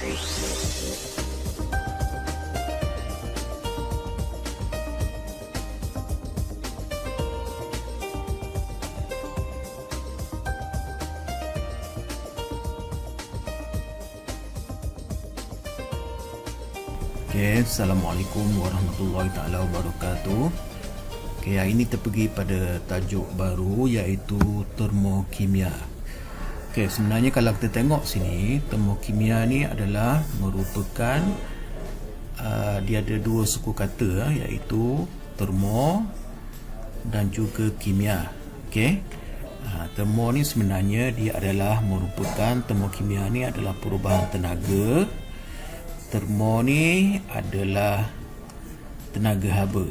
Okay, Assalamualaikum warahmatullahi taala wabarakatuh. Okay, hari ini kita pergi pada tajuk baru iaitu termokimia. Okay, sebenarnya kalau kita tengok sini, termokimia ni adalah merupakan dia ada dua suku kata iaitu termo dan juga kimia. Okay, termo ni sebenarnya dia adalah merupakan termokimia ni adalah perubahan tenaga. Termo ni adalah tenaga haba.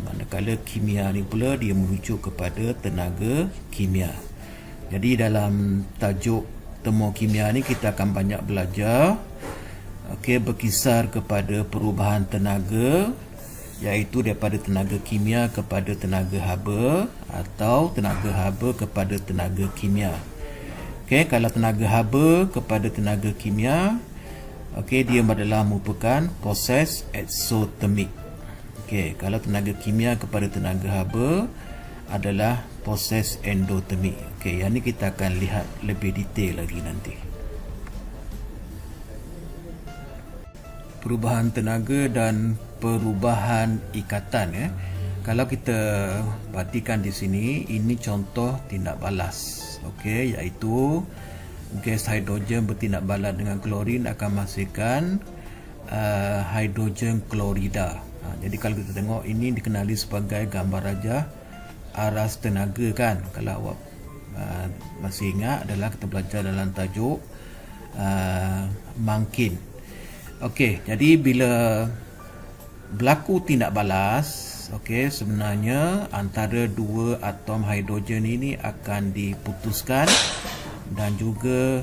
Manakala kimia ni pula dia merujuk kepada tenaga kimia. Jadi dalam tajuk termokimia ni kita akan banyak belajar berkisar kepada perubahan tenaga, iaitu daripada tenaga kimia kepada tenaga haba atau tenaga haba kepada tenaga kimia. Kalau tenaga haba kepada tenaga kimia, dia adalah merupakan proses eksotermik. Kalau tenaga kimia kepada tenaga haba adalah proses endotermik. Yang ni kita akan lihat lebih detail lagi nanti. Perubahan tenaga dan perubahan ikatan. Kalau kita perhatikan di sini, ini contoh tindak balas. Iaitu gas hidrogen bertindak balas dengan klorin akan menghasilkan hidrogen klorida. Jadi kalau kita tengok, ini dikenali sebagai gambar rajah aras tenaga kan. Kalau awak masih ingat, adalah kita belajar dalam tajuk mangkin. Jadi bila berlaku tindak balas, sebenarnya antara dua atom hidrogen ini akan diputuskan dan juga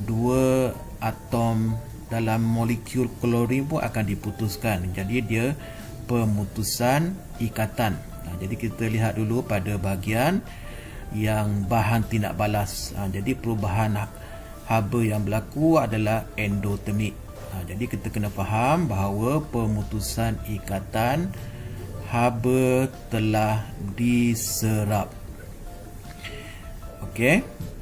dua atom dalam molekul klorin pun akan diputuskan. Jadi dia pemutusan ikatan. Jadi kita lihat dulu pada bahagian yang bahan tindak balas. Jadi perubahan haba yang berlaku adalah endotermik. Jadi kita kena faham bahawa pemutusan ikatan haba telah diserap.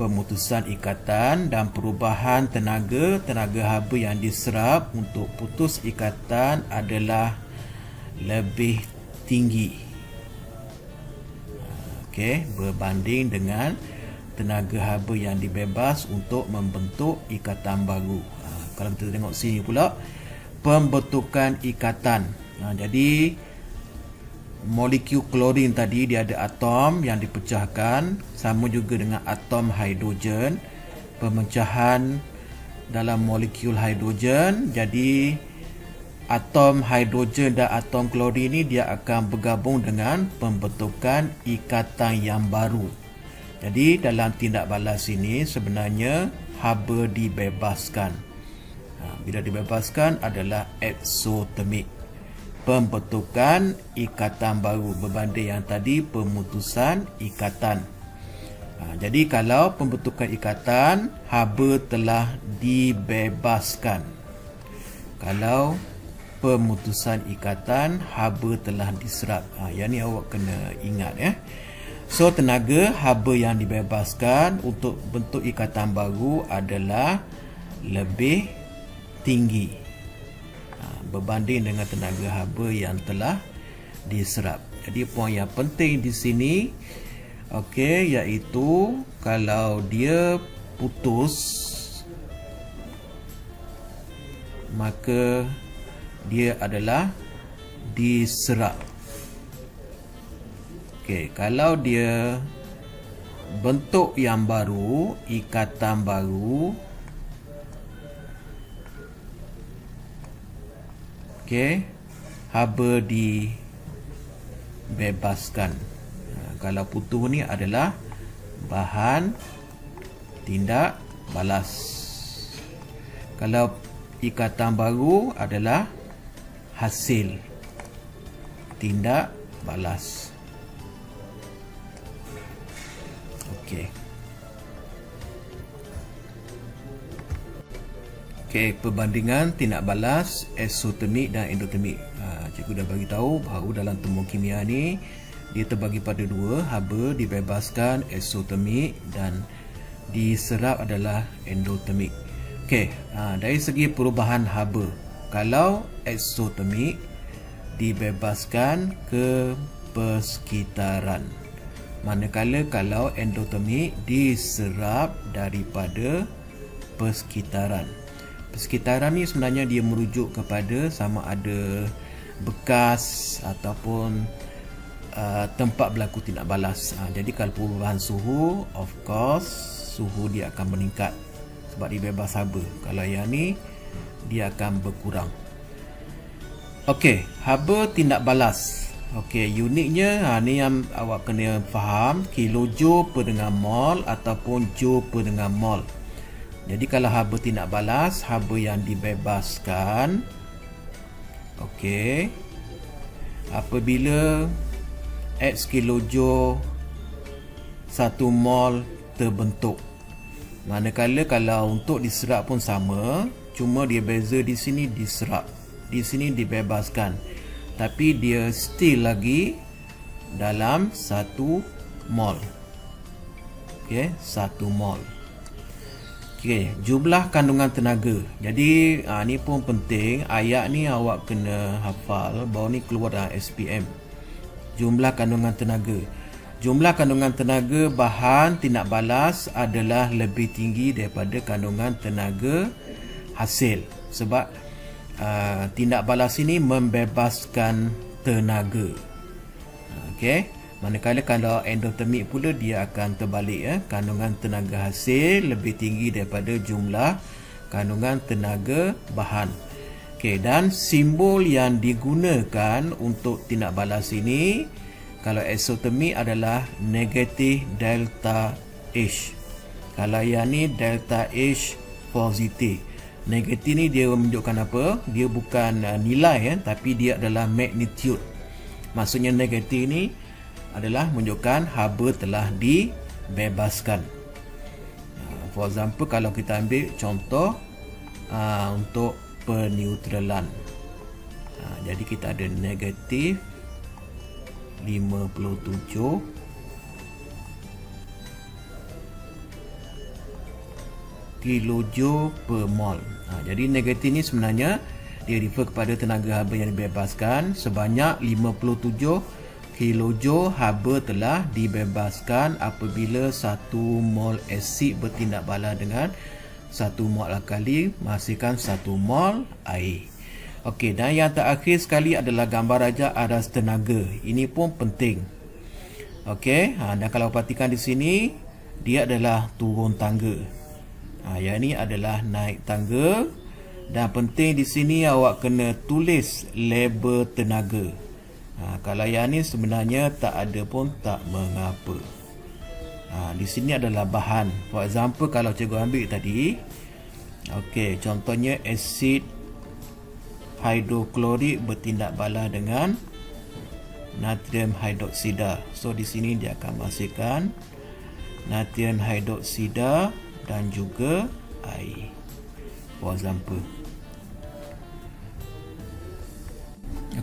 Pemutusan ikatan dan perubahan tenaga haba yang diserap untuk putus ikatan adalah lebih tinggi berbanding dengan tenaga haba yang dibebas untuk membentuk ikatan baru. Kalau kita tengok sini pula, pembentukan ikatan. Jadi molekul klorin tadi dia ada atom yang dipecahkan, sama juga dengan atom hidrogen. Pemecahan dalam molekul hidrogen, jadi atom hidrogen dan atom klorin ini dia akan bergabung dengan pembentukan ikatan yang baru. Jadi dalam tindak balas ini sebenarnya haba dibebaskan. Bila dibebaskan adalah eksotermik, pembentukan ikatan baru, berbanding yang tadi pemutusan ikatan. Jadi kalau pembentukan ikatan, haba telah dibebaskan. Kalau pemutusan ikatan, haba telah diserap. Yang ni awak kena ingat So tenaga haba yang dibebaskan untuk bentuk ikatan baru adalah lebih tinggi berbanding dengan tenaga haba yang telah diserap. Jadi poin yang penting di sini iaitu kalau dia putus, maka dia adalah diserap. Kalau dia bentuk yang baru, ikatan baru, haba dibebaskan. Kalau putus ni adalah bahan tindak balas. Kalau ikatan baru adalah hasil tindak balas. Okey, perbandingan tindak balas eksotermik dan endotermik. Cikgu dah bagi tahu bahawa dalam termokimia ni dia terbagi pada dua, haba dibebaskan eksotermik dan diserap adalah endotermik. Okey, dari segi perubahan haba, kalau eksotermik dibebaskan ke persekitaran, manakala kalau endotermik diserap daripada persekitaran. Persekitaran ni sebenarnya dia merujuk kepada sama ada bekas ataupun tempat berlaku tindak balas. Jadi kalau perubahan suhu, of course suhu dia akan meningkat sebab dia bebas haba. Kalau yang ni dia akan berkurang. Okey, haba tindak balas. Okey, uniknya ni yang awak kena faham, kilojoule per dengan mol ataupun joule per dengan mol. Jadi kalau haba tindak balas, haba yang dibebaskan, okey, apabila X kilojoule 1 mol terbentuk. Manakala kalau untuk diserap pun sama, cuma dia beza di sini diserap, di sini dibebaskan, tapi dia still lagi dalam 1 mol. Okey, 1 mol. Okey, jumlah kandungan tenaga. Jadi ni pun penting, ayat ni awak kena hafal bahawa ni keluar dalam SPM. Jumlah kandungan tenaga. Jumlah kandungan tenaga bahan tindak balas adalah lebih tinggi daripada kandungan tenaga hasil. Sebab tindak balas ini membebaskan tenaga. Okey. Manakala kalau endotermik pula dia akan terbalik, kandungan tenaga hasil lebih tinggi daripada jumlah kandungan tenaga bahan. Okey, dan simbol yang digunakan untuk tindak balas ini kalau eksotermik adalah negatif delta H. Kalau yang ni delta H positif. Negatif ni dia menunjukkan apa? Dia bukan nilai tapi dia adalah magnitude. Maksudnya negatif ni adalah menunjukkan haba telah dibebaskan. For example, kalau kita ambil contoh untuk peneutralan. Jadi kita ada negatif 57 kilojoule per mol. Jadi negatif ni sebenarnya dia refer kepada tenaga haba yang dibebaskan. Sebanyak 57 kilojoule haba telah dibebaskan apabila 1 mol asid bertindak balas dengan 1 mol alkali menghasilkan 1 mol air. Okey, dan yang terakhir sekali adalah gambar rajah aras tenaga. Ini pun penting. Okey, dan kalau perhatikan di sini dia adalah turun tangga. Yang ini adalah naik tangga. Dan penting di sini awak kena tulis label tenaga. Kalau yang ni sebenarnya tak ada pun tak mengapa. Di sini adalah bahan. For example, kalau cikgu ambil tadi, okey, contohnya asid hidroklorik bertindak balas dengan natrium hidroksida. So di sini dia akan menghasilkan natrium hidroksida dan juga air. For example.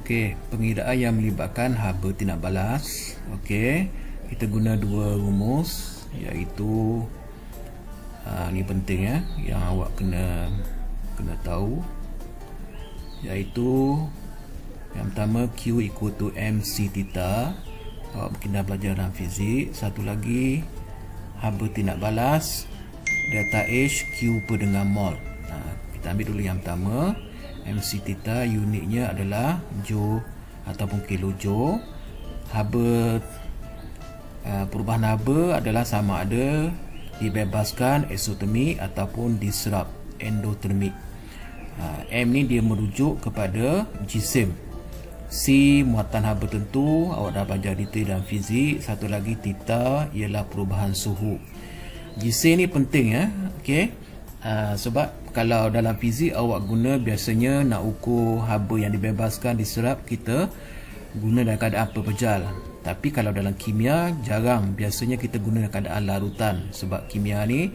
Okey, pengiraan yang melibatkan haba tindak balas. Okey, kita guna dua rumus, iaitu ni penting yang awak kena tahu, iaitu yang pertama Q equal to MC theta. Awak mungkin dah belajar dalam fizik. Satu lagi, haba tindak balas delta H Q per dengan mol. Kita ambil dulu yang pertama, MC theta unitnya adalah joule ataupun kilojoule. Haba perubahan haba adalah sama ada dibebaskan eksotermik ataupun diserap endotermik. M ni dia merujuk kepada jisim. C muatan haba tentu, awak dah belajar detail dalam fizik. Satu lagi theta ialah perubahan suhu. GC ni penting okey. Sebab kalau dalam fizik awak guna biasanya nak ukur haba yang dibebaskan diserap, kita guna dalam keadaan pepejal. Tapi kalau dalam kimia jarang, biasanya kita guna dalam keadaan larutan. Sebab kimia ni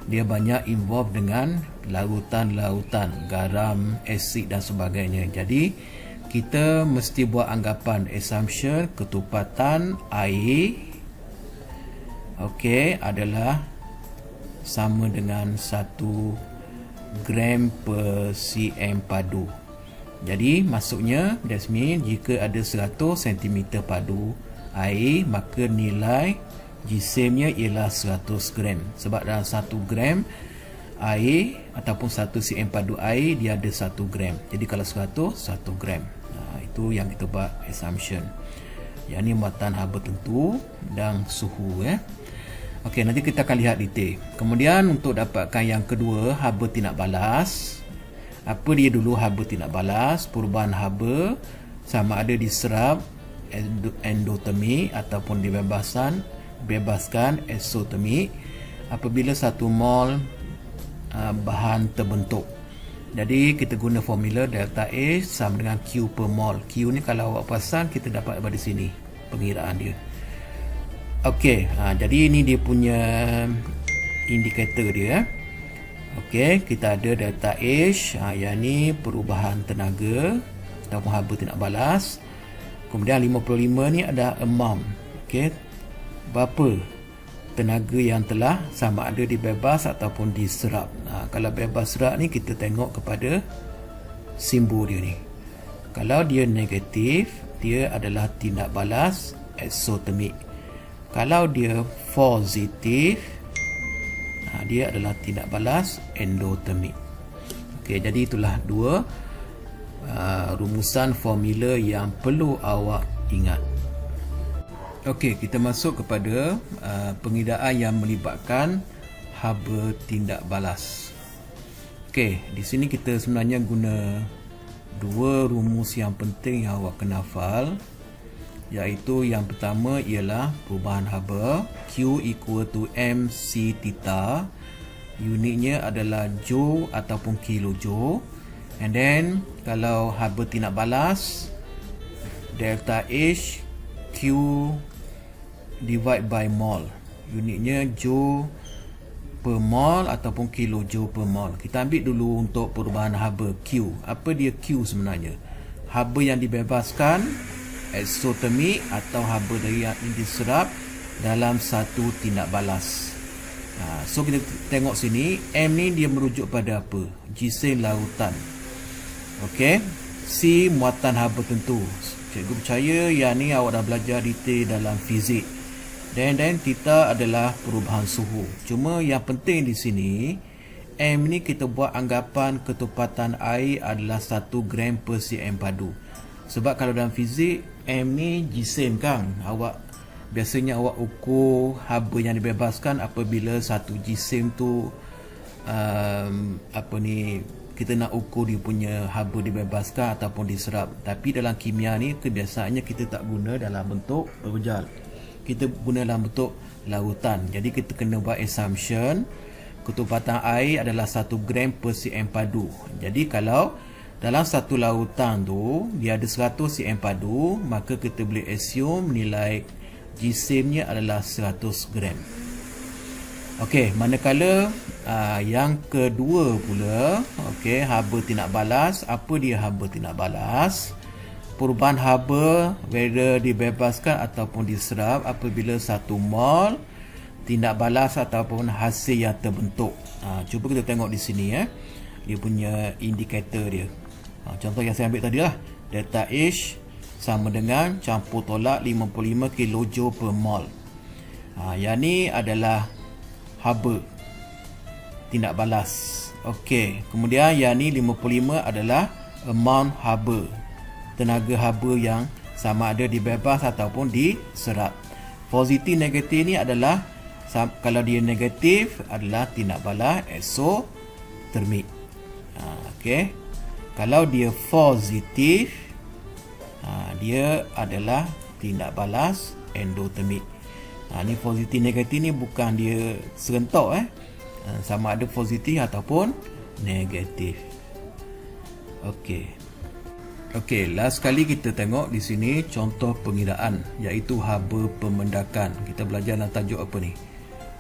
dia banyak involve dengan larutan-larutan, garam, asid dan sebagainya. Jadi kita mesti buat anggapan assumption ketupatan air adalah sama dengan 1 gram per cm padu. Jadi maksudnya that means jika ada 100 cm padu air, maka nilai jisimnya ialah 100 gram. Sebab dalam 1 gram air ataupun 1 cm padu air, dia ada 1 gram. Jadi kalau 100, 1 gram. Itu yang kita buat assumption. Yang ni muatan haba tentu dan suhu. Okey, nanti kita akan lihat detail. Kemudian untuk dapatkan yang kedua, haba tindak balas. Apa dia dulu haba tindak balas? Perubahan haba sama ada diserap endotermik ataupun dibebaskan exotermik apabila 1 mol bahan terbentuk. Jadi kita guna formula delta H sama dengan Q per mol. Q ni kalau awak perasan kita dapat daripada sini pengiraan dia. Okey, jadi ini dia punya indikator dia. Okey, kita ada delta H, yang ni perubahan tenaga ataupun haba tindak balas. Kemudian 55 ni ada amount. Okey, berapa tenaga yang telah sama ada dibebas ataupun diserap. Kalau bebas serap ni kita tengok kepada simbol dia ni. Kalau dia negatif, dia adalah tindak balas exotermik. Kalau dia positif, dia adalah tindak balas endotermik. Okey, jadi itulah dua rumusan formula yang perlu awak ingat. Okey, kita masuk kepada pengiraan yang melibatkan haba tindak balas. Okey, di sini kita sebenarnya guna dua rumus yang penting yang awak kena hafal, iaitu yang pertama ialah perubahan haba Q equal to MC theta, unitnya adalah joule ataupun kilojoule. And then kalau haba tindak balas, delta H Q divide by mol, unitnya joule per mol ataupun kilojoule per mol. Kita ambil dulu untuk perubahan haba Q. Apa dia Q sebenarnya? Haba yang dibebaskan exotermik atau haba yang diserap dalam satu tindak balas. So kita tengok sini, M ni dia merujuk pada apa? Jisim lautan. Okey, C muatan haba tentu. Cikgu percaya yang ni awak dah belajar detail dalam fizik. Dan theta adalah perubahan suhu. Cuma yang penting di sini, M ni kita buat anggapan ketepatan air adalah 1 gram per cm padu. Sebab kalau dalam fizik, M ni jisim kan. Biasanya awak ukur haba yang dibebaskan apabila satu jisim tu kita nak ukur dia punya haba dibebaskan ataupun diserap. Tapi dalam kimia ni kebiasaannya kita tak guna dalam bentuk berjal. Kita guna dalam bentuk lautan. Jadi kita kena buat assumption ketepatan air adalah 1 gram per cm padu. Jadi kalau dalam satu lautan tu dia ada 100 cm padu, maka kita boleh assume nilai jisimnya adalah 100 gram. Okey, manakala yang kedua pula, okey, haba tindak balas. Apa dia haba tindak balas? Perubahan haba whether dibebaskan ataupun diserap apabila 1 mol tindak balas ataupun hasil yang terbentuk. Cuba kita tengok di sini dia punya indikator dia. Contoh yang saya ambil tadi lah, delta H sama dengan campur tolak 55 kilojoule per mol. Yang ni adalah haba tindak balas. Okey, kemudian yang ni 55 adalah amount haba, tenaga haba yang sama ada dibebas ataupun diserap. Positif negatif ni adalah, kalau dia negatif adalah tindak balas exotermik. Okey, kalau dia positif, dia adalah tindak balas endotermik. Ni positif negatif ni bukan dia serentak sama ada positif ataupun negatif. Okey, last kali kita tengok di sini contoh pengiraan, iaitu haba pemendakan. Kita belajar dalam tajuk apa ni?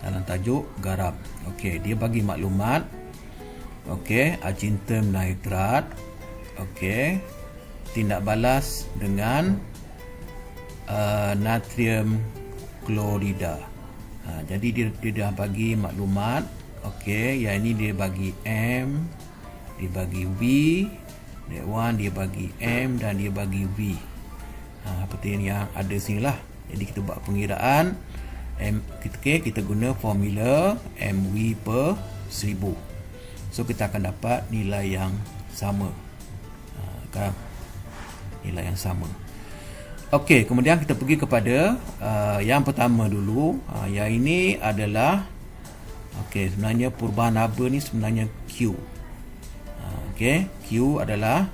dalam tajuk garam. Okey, dia bagi maklumat. Okey, argentum nitrat. Okey, tindak balas dengan natrium klorida. Jadi dia dah bagi maklumat. Okey, yang ini dia bagi M, dia bagi V, that one dia bagi M dan dia bagi V. Seperti yang ada sini lah. Jadi kita buat pengiraan kita guna formula MV per 1000. So kita akan dapat nilai yang sama. Kan? Nilai yang sama. Okey, kemudian kita pergi kepada yang pertama dulu. Yang ini adalah sebenarnya perubahan haba ni sebenarnya Q. Okey, Q adalah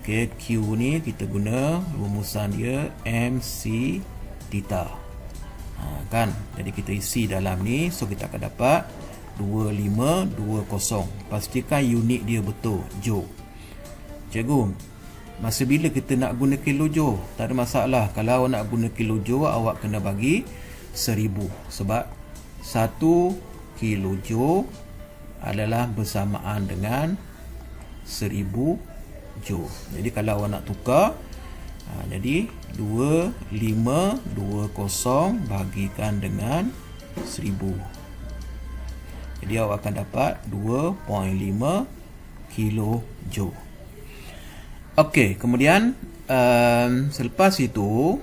Q ni kita guna rumusan dia MC theta. Kan? Jadi kita isi dalam ni, so kita akan dapat 2520. Pastikan unit dia betul, joule. Cikgu, masa bila kita nak guna kilojoule? Tak ada masalah. Kalau awak nak guna kilojoule, awak kena bagi 1000. Sebab 1 kilojoule adalah bersamaan dengan 1000 joule. Jadi kalau awak nak tukar, jadi 2520 bagikan dengan 1000. Jadi awak akan dapat 2.5 kilojoule. Okey, kemudian selepas itu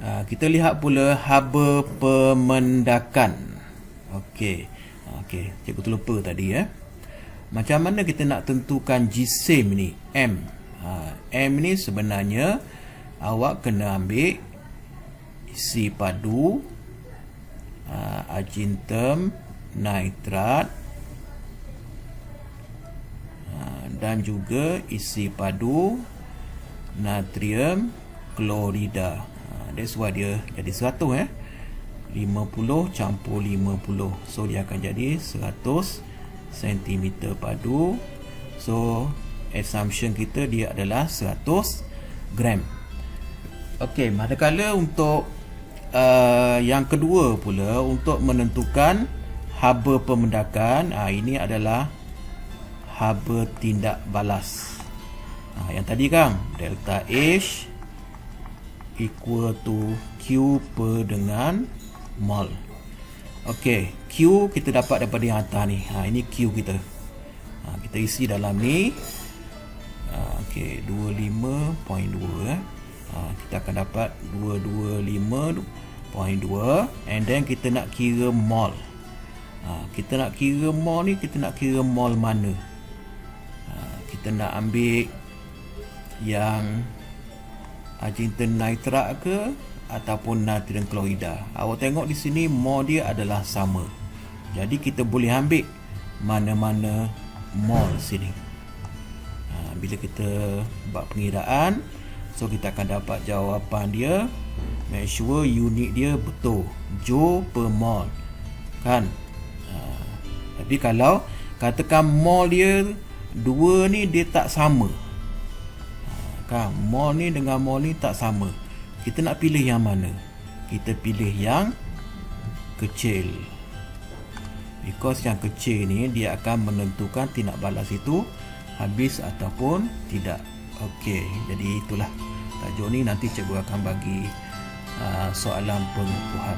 kita lihat pula haba pemendakan. Okey, cikgu terlupa tadi Macam mana kita nak tentukan jisim ni, M? M ni sebenarnya awak kena ambil isi padu argentum nitrat dan juga isi padu natrium klorida. That's why dia jadi 100 50 campur 50. So dia akan jadi 100 cm padu. So assumption kita dia adalah 100 gram. Okey, manakala untuk yang kedua pula, untuk menentukan haba pemendakan, ini adalah haba tindak balas. Yang tadi kan delta H equal to Q per dengan mol. Okey, Q kita dapat daripada yang atas ni. Ini Q kita. Kita isi dalam ni. Okey, 25.2 kita akan dapat 225.2, and then kita nak kira mol. Kita nak kira mol ni, kita nak kira mol mana? Kita nak ambil yang argentum nitrat ke ataupun natrium klorida. Awak tengok di sini mol dia adalah sama. Jadi kita boleh ambil mana-mana mol sini. Bila kita buat pengiraan, so kita akan dapat jawapan dia. Make sure unit dia betul, joule per mol. Kan? Tapi kalau katakan mol dia dua ni dia tak sama, kan, mol ni dengan mol ni tak sama, kita nak pilih yang mana? Kita pilih yang kecil, because yang kecil ni dia akan menentukan tindak balas itu habis ataupun tidak. Okey, jadi itulah tajuk ni. Nanti cikgu akan bagi soalan pengukuhan.